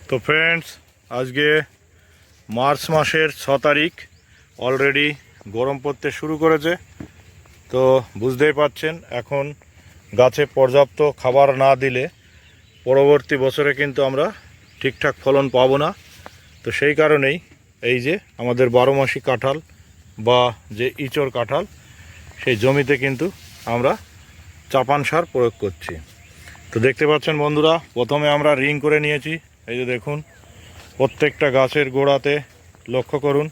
তো ফ্রেন্ডস, আজকে মার্চ মাসের 6 তারিখ। অলরেডি গরম পড়তে শুরু করেছে। তো বুঝতেই পাচ্ছেন, এখন গাছে পর্যাপ্ত খাবার না দিলে পরবর্তী বছরে কিন্তু আমরা ঠিকঠাক ফলন পাবো না। তো সেই কারণেই এই যে আমাদের 12 মাসি কাঁঠাল বা যে ইচড় কাঁঠাল, সেই জমিতে কিন্তু আমরা চাপান সার প্রয়োগ করছি। তো দেখতে পাচ্ছেন বন্ধুরা, প্রথমে আমরা রিং করে নিয়েছি। এই যে দেখুন, প্রত্যেকটা গাছের গোড়াতে লক্ষ্য করুন,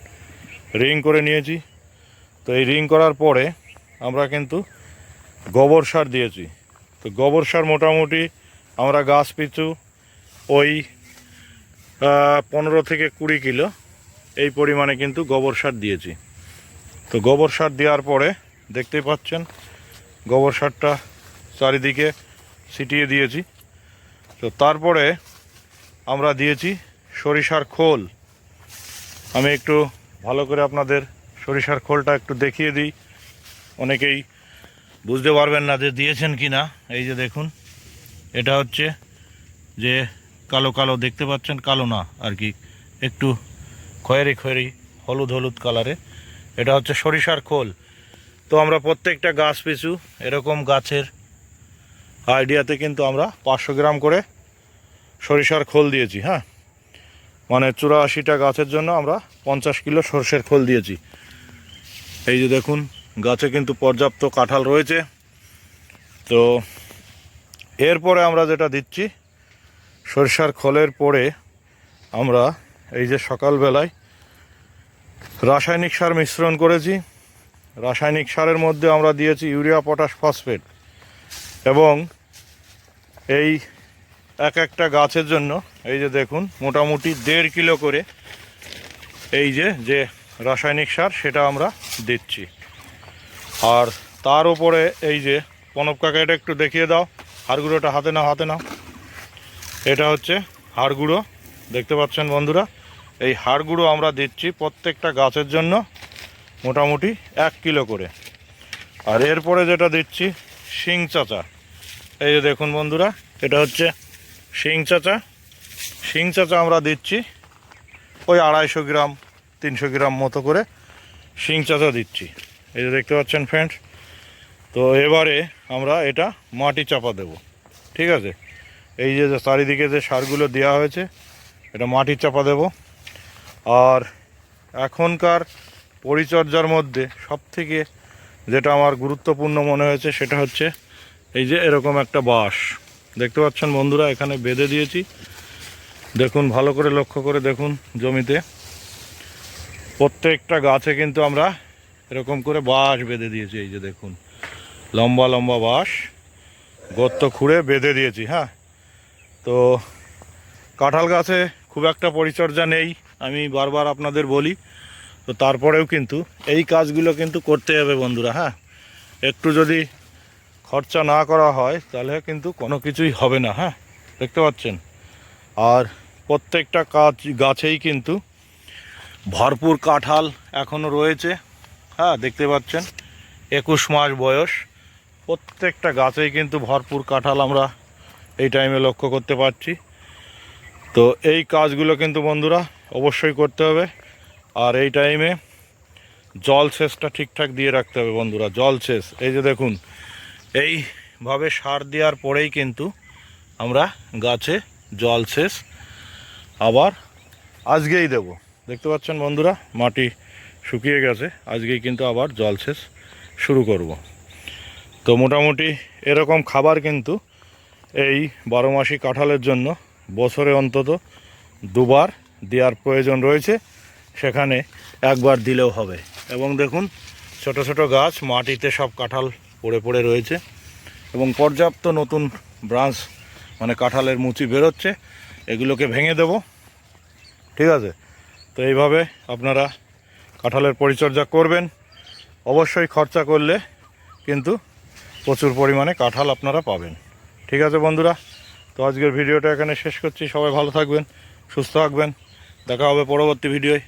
রিং করে নিয়েছি। তো এই রিং করার পরে আমরা কিন্তু গোবর সার দিয়েছি। তো গোবর সার মোটামুটি আমরা গাছ পিছু ওই 15 থেকে 20 কিলো এই পরিমাণে কিন্তু গোবর সার দিয়েছি। তো গোবর সার দেওয়ার পরে দেখতেই পাচ্ছেন, গোবর সারটা চারিদিকে ছিটিয়ে দিয়েছি। তো তারপরে আমরা দিয়েছি সরিষার খোল। আমি একটু ভালো করে আপনাদের সরিষার খোলটা একটু দেখিয়ে দিই, অনেকেই বুঝতে পারবেন না যে দিয়েছেন কি না। এই যে দেখুন, এটা হচ্ছে যে কালো কালো দেখতে পাচ্ছেন, কালো না আর কি, একটু খয়েরি খয়েরি হলুদ হলুদ কালারে, এটা হচ্ছে সরিষার খোল। তো আমরা প্রত্যেকটা গাছ পিছু এরকম গাছের আইডিয়াতে কিন্তু আমরা 500 গ্রাম করে সরিষার খোল দিয়েছি। হ্যাঁ, মানে 84টা গাছের জন্য আমরা 50 কিলো সরষের খোল দিয়েছি। এই যে দেখুন, গাছে কিন্তু পর্যাপ্ত কাঁঠাল রয়েছে। তো এরপরে আমরা যেটা দিচ্ছি, সরিষার খোলের পরে আমরা এই যে সকালবেলায় রাসায়নিক সার মিশ্রণ করেছি। রাসায়নিক সারের মধ্যে আমরা দিয়েছি ইউরিয়া, পটাশ, ফসফেট, এবং এই এক একটা গাছের জন্য এই যে দেখুন মোটামুটি 1.5 কিলো করে এই যে রাসায়নিক সার সেটা আমরা দিচ্ছি। আর তার উপরে এই যে প্রণব কাকা, এটা একটু দেখিয়ে দাও, হাড় গুঁড়োটা হাতে নাও। এটা হচ্ছে হাড় গুঁড়ো, দেখতে পাচ্ছেন বন্ধুরা। এই হাড় গুঁড়ো আমরা দিচ্ছি প্রত্যেকটা গাছের জন্য মোটামুটি 1 কিলো করে। আর এরপরে যেটা দিচ্ছি শিং চাচা। এই যে দেখুন বন্ধুরা, এটা হচ্ছে শিং চাচা আমরা দিচ্ছি ওই 250 গ্রাম 300 গ্রাম মতো করে শিং চাচা দিচ্ছি। এই যে দেখতে পাচ্ছেন ফ্রেন্ডস। তো এবারে আমরা এটা মাটি চাপা দেব, ঠিক আছে। এই যে চারিদিকে যে সারগুলো দেওয়া হয়েছে, এটা মাটি চাপা দেব। আর এখনকার পরিচর্যার মধ্যে সবথেকে যেটা আমার গুরুত্বপূর্ণ মনে হয়েছে, সেটা হচ্ছে এই যে এরকম একটা বাঁশ দেখতে পাচ্ছেন বন্ধুরা, এখানে বেঁধে দিয়েছি। দেখুন, ভালো করে লক্ষ্য করে দেখুন, জমিতে প্রত্যেকটা গাছে কিন্তু আমরা এরকম করে বাঁশ বেঁধে দিয়েছি। এই যে দেখুন, লম্বা লম্বা বাঁশ গর্ত খুঁড়ে বেঁধে দিয়েছি। হ্যাঁ, তো কাঁঠাল গাছে খুব একটা পরিচর্যা নেই, আমি বারবার আপনাদের বলি। তো তারপরেও কিন্তু এই কাজগুলো কিন্তু করতে হবে বন্ধুরা। হ্যাঁ, একটু যদি খরচা না করা হয় তাহলে কিন্তু কোনো কিছুই হবে না। হ্যাঁ, দেখতে পাচ্ছেন। আর প্রত্যেকটা গাছেই কিন্তু ভরপুর কাঁঠাল এখনও রয়েছে। হ্যাঁ, দেখতে পাচ্ছেন 21 মাস বয়স, প্রত্যেকটা গাছেই কিন্তু ভরপুর কাঁঠাল আমরা এই টাইমে লক্ষ্য করতে পারছি। তো এই কাজগুলো কিন্তু বন্ধুরা অবশ্যই করতে হবে। আর এই টাইমে জলসেচটা ঠিকঠাক দিয়ে রাখতে হবে বন্ধুরা, জলসেচ। এই যে দেখুন, এইভাবে সার দেওয়ার পরেই কিন্তু আমরা গাছে জলসেচ আবার আজকেই দেব। দেখতে পাচ্ছেন বন্ধুরা, মাটি শুকিয়ে গেছে, আজকেই কিন্তু আবার জলসেচ শুরু করব। তো মোটামুটি এরকম খাবার কিন্তু এই 12 মাসি কাঁঠালের জন্য বছরে অন্তত 2বার দেওয়ার প্রয়োজন রয়েছে, সেখানে 1বার দিলেও হবে। এবং দেখুন, ছোট ছোট গাছ মাটিতে সব কাঁঠাল পড়ে পড়ে রয়েছে, এবং পর্যাপ্ত নতুন ব্রাঞ্চ মানে কাঁঠালের মুচি বেরোচ্ছে, এগুলোকে ভেঙে দেব, ঠিক আছে। তো এইভাবে আপনারা কাঁঠালের পরিচর্যা করবেন। অবশ্যই খরচা করলে কিন্তু প্রচুর পরিমাণে কাঁঠাল আপনারা পাবেন, ঠিক আছে বন্ধুরা। তো আজকের ভিডিওটা এখানে শেষ করছি। সবাই ভালো থাকবেন, সুস্থ থাকবেন, দেখা হবে পরবর্তী ভিডিওয়।